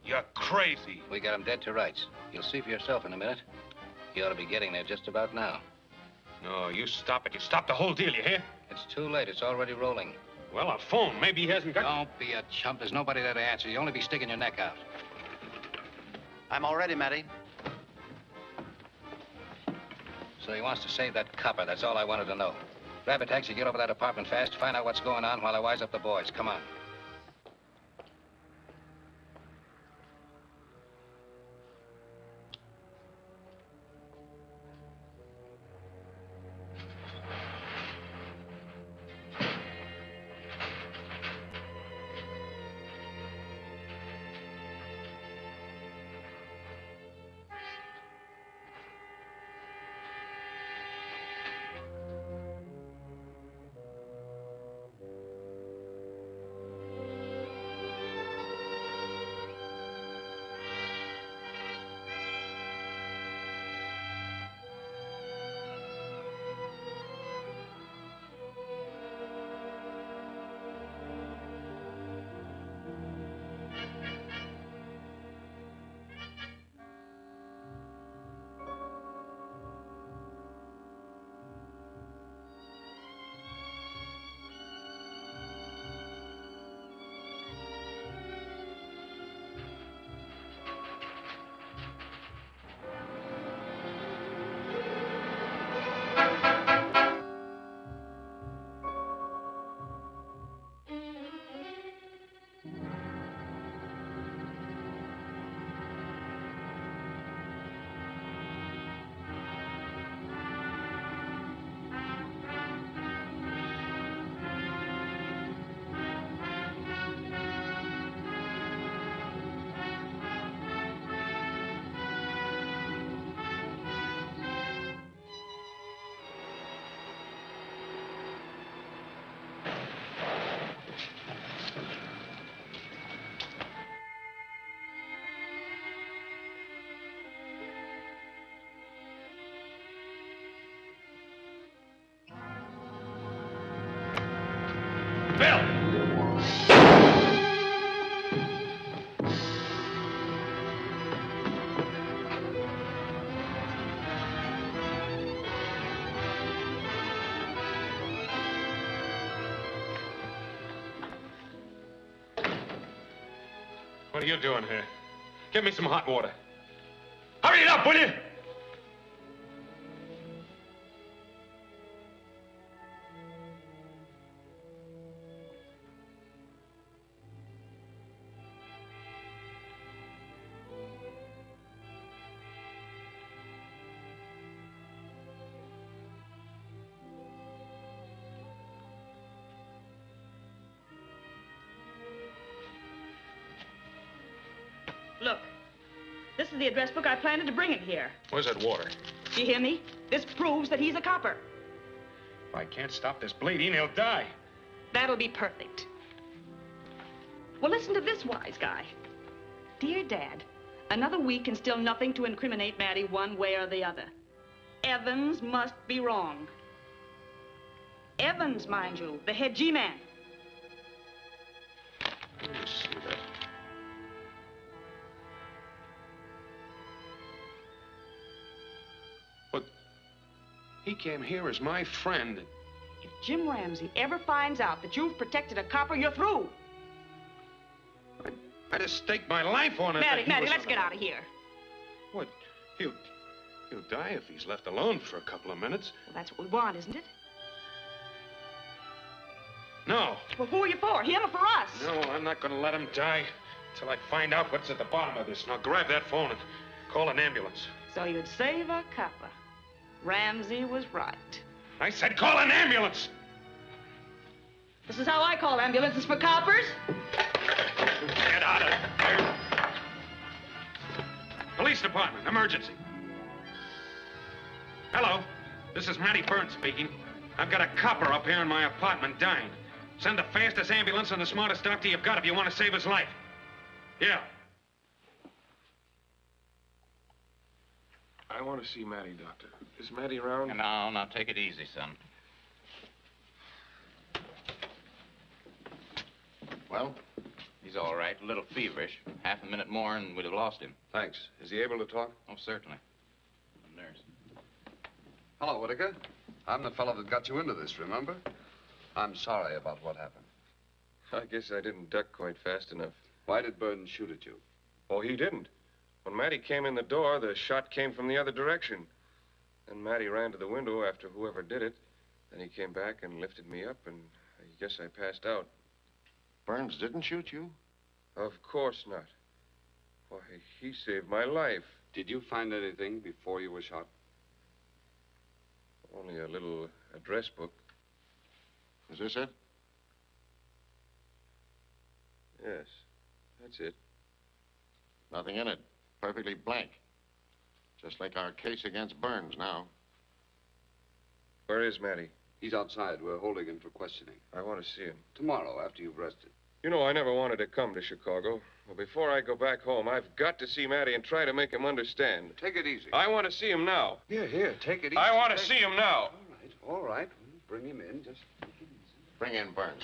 You're crazy. We got him dead to rights. You'll see for yourself in a minute. He ought to be getting there just about now. No, you stop it. You stop the whole deal, you hear? It's too late. It's already rolling. Well, a phone. Maybe he hasn't got... Don't be a chump. There's nobody there to answer. You'll only be sticking your neck out. I'm all ready, Matty. So he wants to save that copper. That's all I wanted to know. Grab a taxi, get over that apartment fast, find out what's going on while I wise up the boys. Come on. Bill! What are you doing here? Get me some hot water. Hurry it up, will you? Look, this is the address book I planted to bring it here. Where's that water? Do you hear me? This proves that he's a copper. If I can't stop this bleeding, he'll die. That'll be perfect. Well, listen to this wise guy. Dear Dad, another week and still nothing to incriminate Matty one way or the other. Evans must be wrong. Evans, mind you, the head G-man. Let me see that. But he came here as my friend. If Jim Ramsey ever finds out that you've protected a copper, you're through. I just staked my life on it. Matty, let's get out of here. What? He'll die if he's left alone for a couple of minutes. Well, that's what we want, isn't it? No. Well, who are you for? Him or for us? No, I'm not going to let him die until I find out what's at the bottom of this. Now grab that phone and call an ambulance. So you'd save a copper. Ramsey was right. I said call an ambulance! This is how I call ambulances for coppers. Get out of there. Police department, emergency. Hello, this is Matty Burns speaking. I've got a copper up here in my apartment dying. Send the fastest ambulance and the smartest doctor you've got if you want to save his life. Yeah. I want to see Matty, Doctor. Is Matty around? No, take it easy, son. Well? He's all right, a little feverish. Half a minute more and we'd have lost him. Thanks. Is he able to talk? Oh, certainly. The nurse. Hello, Whitaker. I'm the fellow that got you into this, remember? I'm sorry about what happened. I guess I didn't duck quite fast enough. Why did Burns shoot at you? Oh, he didn't. When Matty came in the door, the shot came from the other direction. Then Matty ran to the window after whoever did it. Then he came back and lifted me up, and I guess I passed out. Burns didn't shoot you? Of course not. Why, he saved my life. Did you find anything before you were shot? Only a little address book. Is this it? Yes, that's it. Nothing in it. Perfectly blank. Just like our case against Burns now. Where is Matty? He's outside. We're holding him for questioning. I want to see him. Tomorrow, after you've rested. You know, I never wanted to come to Chicago. Well, before I go back home, I've got to see Matty and try to make him understand. Take it easy. I want to see him now. Here, take it easy. I want to see him now. All right. Bring him in. Just take it easy. Bring in Burns.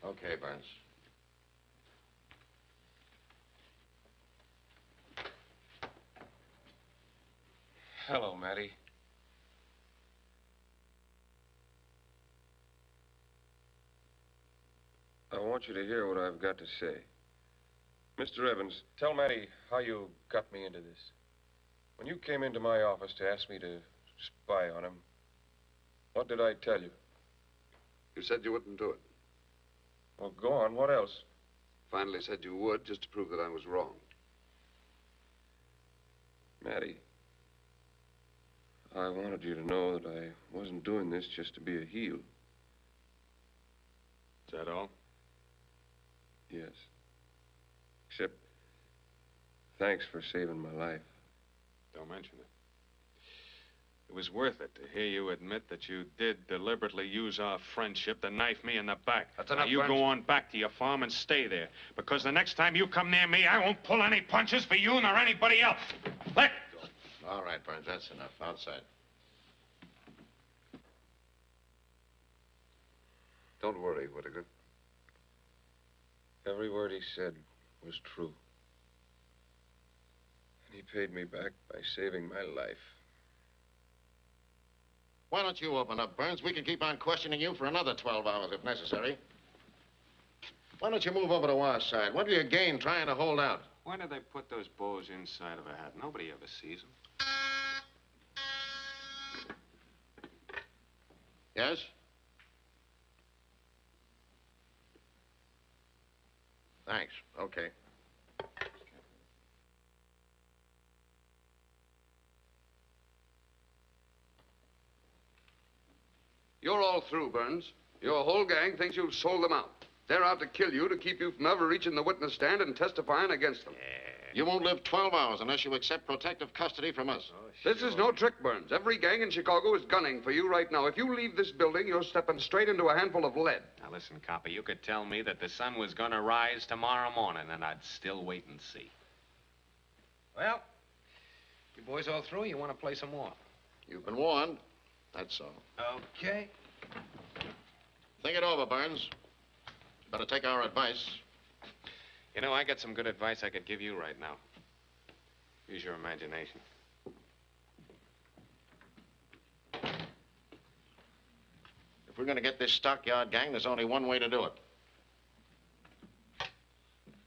Okay, Burns. Hello, Matty. I want you to hear what I've got to say. Mr. Evans, tell Matty how you got me into this. When you came into my office to ask me to spy on him, what did I tell you? You said you wouldn't do it. Well, go on. What else? Finally said you would, just to prove that I was wrong. Matty, I wanted you to know that I wasn't doing this just to be a heel. Is that all? Yes. Except, thanks for saving my life. Don't mention it. It was worth it to hear you admit that you did deliberately use our friendship to knife me in the back. That's now enough, you Burns. go on back to your farm and stay there. Because the next time you come near me, I won't pull any punches for you nor anybody else. Let go. All right, Burns, that's enough. Outside. Don't worry, Whitaker. Every word he said was true. And he paid me back by saving my life. Why don't you open up, Burns? We can keep on questioning you for another 12 hours if necessary. Why don't you move over to our side? What do you gain trying to hold out? Why do they put those bows inside of a hat? Nobody ever sees them. Yes? Thanks. Okay. You're all through, Burns. Your whole gang thinks you've sold them out. They're out to kill you to keep you from ever reaching the witness stand and testifying against them. You won't live 12 hours unless you accept protective custody from us. This is no trick, Burns. Every gang in Chicago is gunning for you right now. If you leave this building, you're stepping straight into a handful of lead. Now, listen, copper, you could tell me that the sun was going to rise tomorrow morning, and I'd still wait and see. Well, you boys all through? You want to play some more? You've been warned. That's all. Okay. Think it over, Burns. Better take our advice. You know, I got some good advice I could give you right now. Use your imagination. If we're going to get this stockyard gang, there's only one way to do it.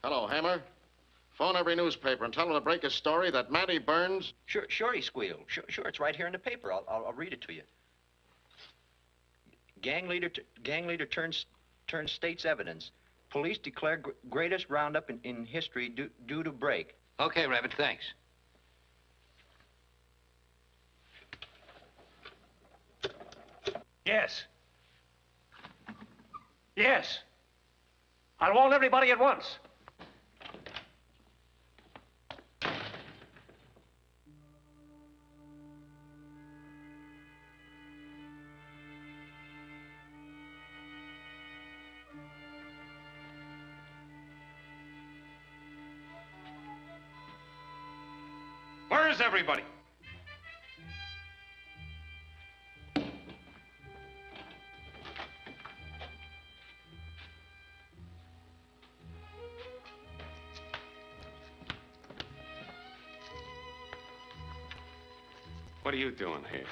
Hello, Hammer. Phone every newspaper and tell them to break a story that Matty Burns... Sure, he squealed. Sure, it's right here in the paper. I'll read it to you. Gang leader turns state's evidence. Police declare greatest roundup in history due to break. Okay, Rabbit, thanks. Yes. Yes. I'll warn everybody at once. Where is everybody? What are you doing here?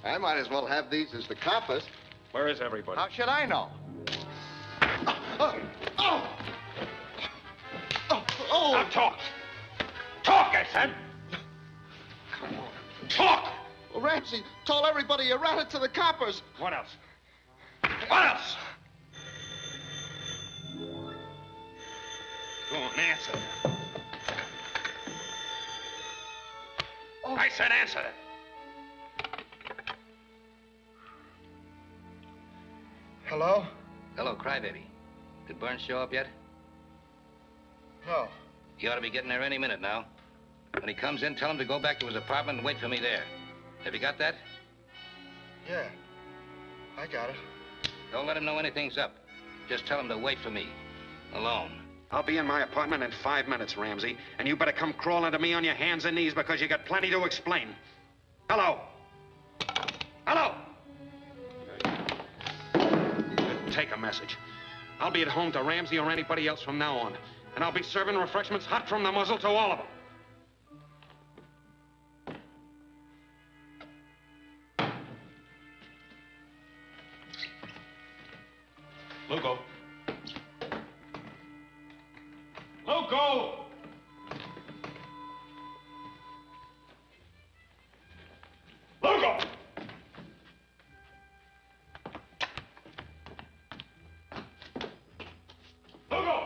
I might as well have these as the coppers. Where is everybody? How should I know? Now talk. Talk, I said. Come on. Talk! Well, Ramsey told everybody you ran it to the coppers. What else? What else? Go on, answer. I said answer. Hello? Hello, Crybaby. Did Burns show up yet? No. He ought to be getting there any minute now. When he comes in, tell him to go back to his apartment and wait for me there. Have you got that? Yeah. I got it. Don't let him know anything's up. Just tell him to wait for me. Alone. I'll be in my apartment in 5 minutes, Ramsey, and you better come crawling to me on your hands and knees because you got plenty to explain. Hello? Hello? Take a message. I'll be at home to Ramsey or anybody else from now on, and I'll be serving refreshments hot from the muzzle to all of them. Lugo. Lugo! Lugo! Lugo!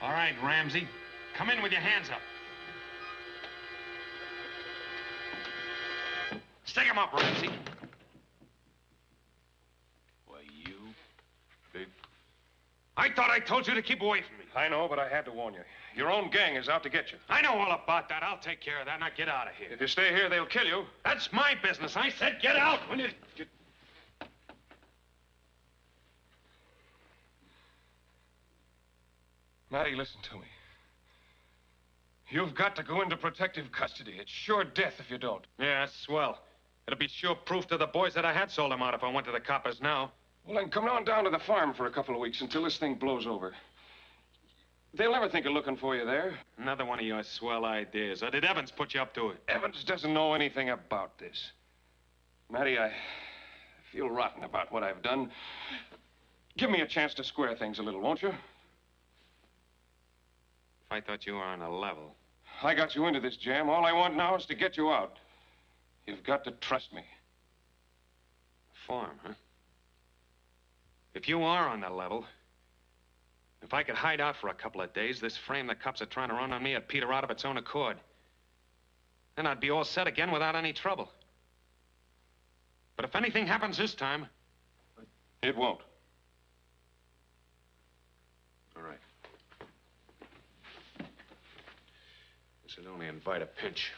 All right, Ramsey. Come in with your hands up. Stick 'em up, Ramsey. Why, you big... I thought I told you to keep away from me. I know, but I had to warn you. Your own gang is out to get you. I know all about that. I'll take care of that. Now get out of here. If you stay here, they'll kill you. That's my business. I said get out when you... Matty, listen to me. You've got to go into protective custody. It's sure death if you don't. Yeah, that's swell. It'll be sure proof to the boys that I had sold them out if I went to the coppers now. Well, then come on down to the farm for a couple of weeks until this thing blows over. They'll never think of looking for you there. Another one of your swell ideas. Or did Evans put you up to it? Evans doesn't know anything about this. Matty, I feel rotten about what I've done. Give me a chance to square things a little, won't you? If I thought you were on a level. I got you into this jam. All I want now is to get you out. You've got to trust me. Farm, huh? If you are on the level, if I could hide out for a couple of days, this frame the cops are trying to run on me would peter out of its own accord. Then I'd be all set again without any trouble. But if anything happens this time... It won't. All right. This would only invite a pinch.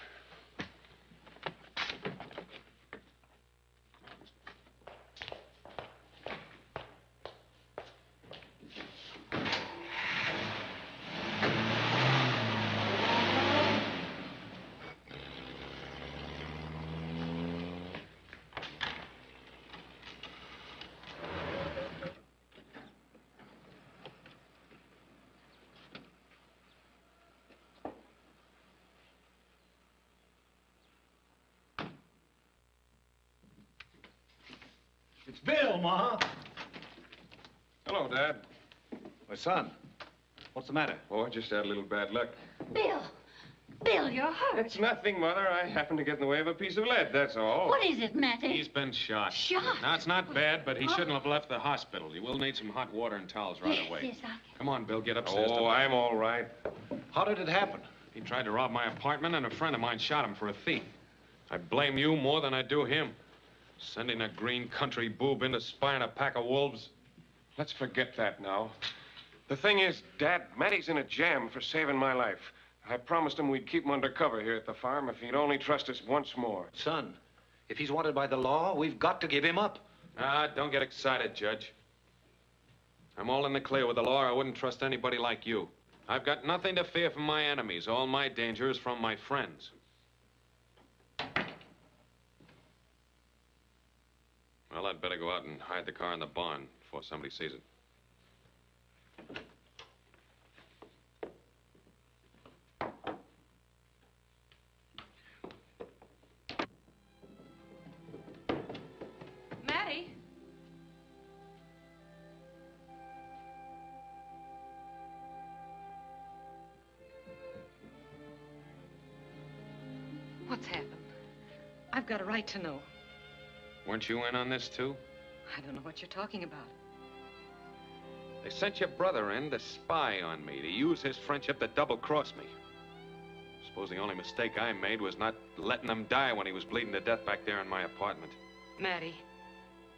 It's Bill, Ma. Hello, Dad. My son. What's the matter? Oh, I just had a little bad luck. Bill! Bill, you're hurt. It's nothing, Mother. I happened to get in the way of a piece of lead, that's all. What is it, Matty? He's been shot. Shot? Now, it's not bad, but he shouldn't have left the hospital. He will need some hot water and towels right away. Yes, Come on, Bill, get upstairs. Oh, I'm all right. How did it happen? He tried to rob my apartment, and a friend of mine shot him for a thief. I blame you more than I do him. Sending a green country boob in to spy on a pack of wolves. Let's forget that now. The thing is, Dad, Matty's in a jam for saving my life. I promised him we'd keep him under cover here at the farm if he'd only trust us once more. Son, if he's wanted by the law, we've got to give him up. Ah, don't get excited, Judge. I'm all in the clear with the law. I wouldn't trust anybody like you. I've got nothing to fear from my enemies. All my danger is from my friends. Well, I'd better go out and hide the car in the barn before somebody sees it. Matty? What's happened? I've got a right to know. Weren't you in on this, too? I don't know what you're talking about. They sent your brother in to spy on me, to use his friendship to double-cross me. Suppose the only mistake I made was not letting him die when he was bleeding to death back there in my apartment. Matty,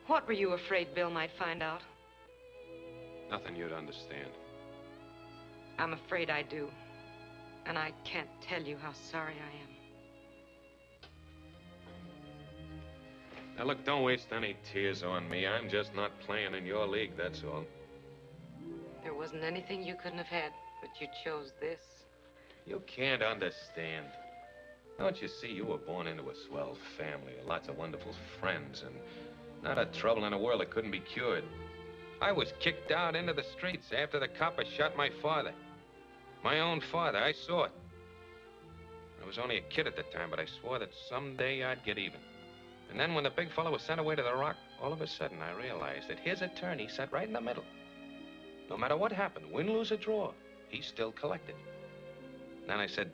what were you afraid Bill might find out? Nothing you'd understand. I'm afraid I do. And I can't tell you how sorry I am. Now, look, don't waste any tears on me. I'm just not playing in your league, that's all. There wasn't anything you couldn't have had, but you chose this. You can't understand. Don't you see, you were born into a swell family, lots of wonderful friends, and not a trouble in the world that couldn't be cured. I was kicked out into the streets after the copper shot my father. My own father, I saw it. I was only a kid at the time, but I swore that someday I'd get even. And then when the big fellow was sent away to the Rock, all of a sudden I realized that his attorney sat right in the middle. No matter what happened, win, lose, or draw, he still collected. Then I said,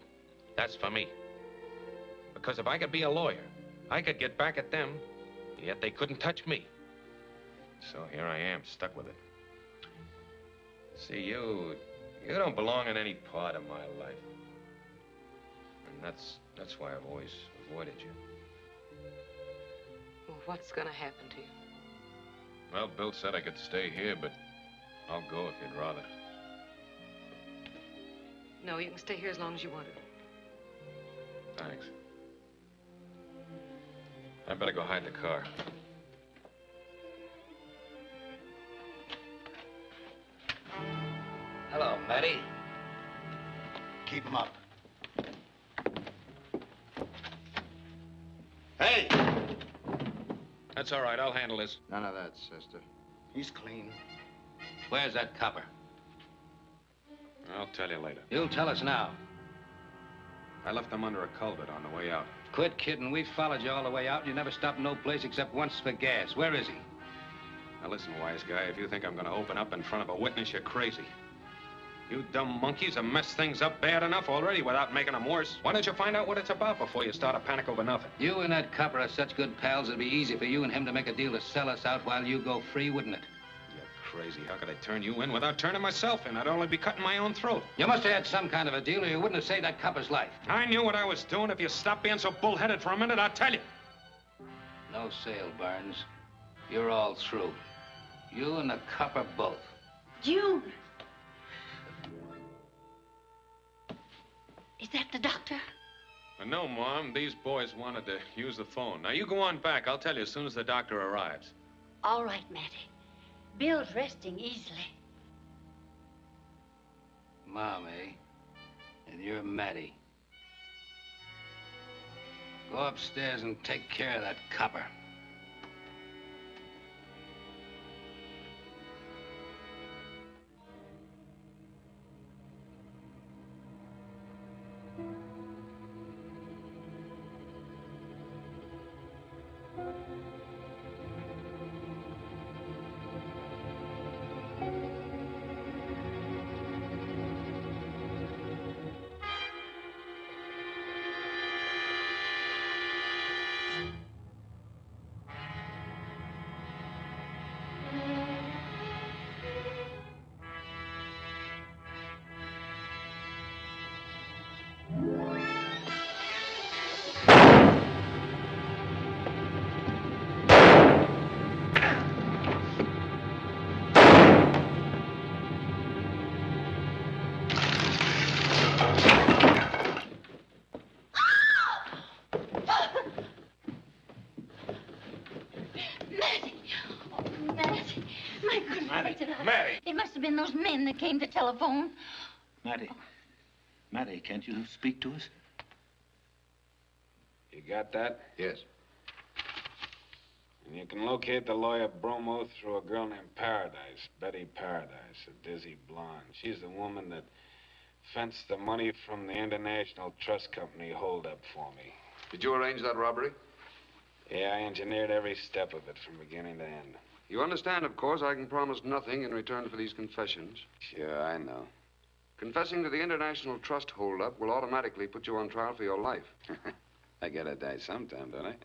that's for me. Because if I could be a lawyer, I could get back at them, and yet they couldn't touch me. So here I am, stuck with it. See, you You don't belong in any part of my life. And that's why I've always avoided you. Well, what's gonna happen to you? Well, Bill said I could stay here, but I'll go if you'd rather. No, you can stay here as long as you want to. Thanks. I better go hide the car. Hello, Matty. Keep him up. Hey! That's all right. I'll handle this. None of that, sister. He's clean. Where's that copper? I'll tell you later. You'll tell us now. I left them under a culvert on the way out. Quit kidding. We followed you all the way out. You never stopped no place except once for gas. Where is he? Now listen, wise guy, if you think I'm going to open up in front of a witness, you're crazy. You dumb monkeys have messed things up bad enough already without making them worse. Why don't you find out what it's about before you start a panic over nothing? You and that copper are such good pals, it'd be easy for you and him to make a deal to sell us out while you go free, wouldn't it? You're crazy. How could I turn you in without turning myself in? I'd only be cutting my own throat. You must have had some kind of a deal or you wouldn't have saved that copper's life. I knew what I was doing. If you stop being so bullheaded for a minute, I'll tell you. No sale, Barnes. You're all through. You and the copper both. June. Is that the doctor? No, Mom. These boys wanted to use the phone. Now, you go on back. I'll tell you as soon as the doctor arrives. All right, Matty. Bill's resting easily. Mom, eh? And you're Matty. Go upstairs and take care of that copper. It must have been those men that came to telephone. Matty. Matty, can't you speak to us? You got that? Yes. And you can locate the lawyer Bromo through a girl named Paradise, Betty Paradise, a dizzy blonde. She's the woman that fenced the money from the International Trust Company holdup for me. Did you arrange that robbery? Yeah, I engineered every step of it from beginning to end. You understand, of course, I can promise nothing in return for these confessions. Sure, I know. Confessing to the International Trust holdup will automatically put you on trial for your life. I gotta die sometime, don't I?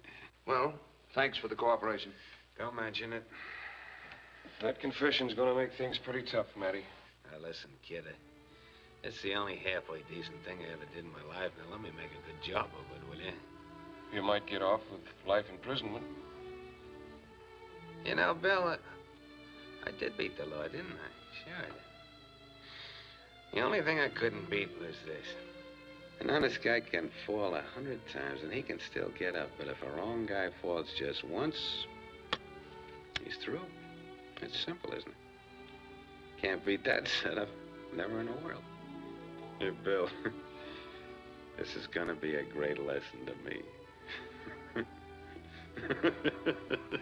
Well, thanks for the cooperation. Don't mention it. That confession's gonna make things pretty tough, Matty. Now, listen, kid, it's the only halfway decent thing I ever did in my life. Now, let me make a good job of it, will you? You might get off with life imprisonment. You know, Bill, I did beat the law, didn't I? Sure I did. The only thing I couldn't beat was this. An honest guy can fall 100 times, and he can still get up. But if a wrong guy falls just once, he's through. It's simple, isn't it? Can't beat that setup. Never in the world. Hey, Bill, this is going to be a great lesson to me. Ha ha ha ha.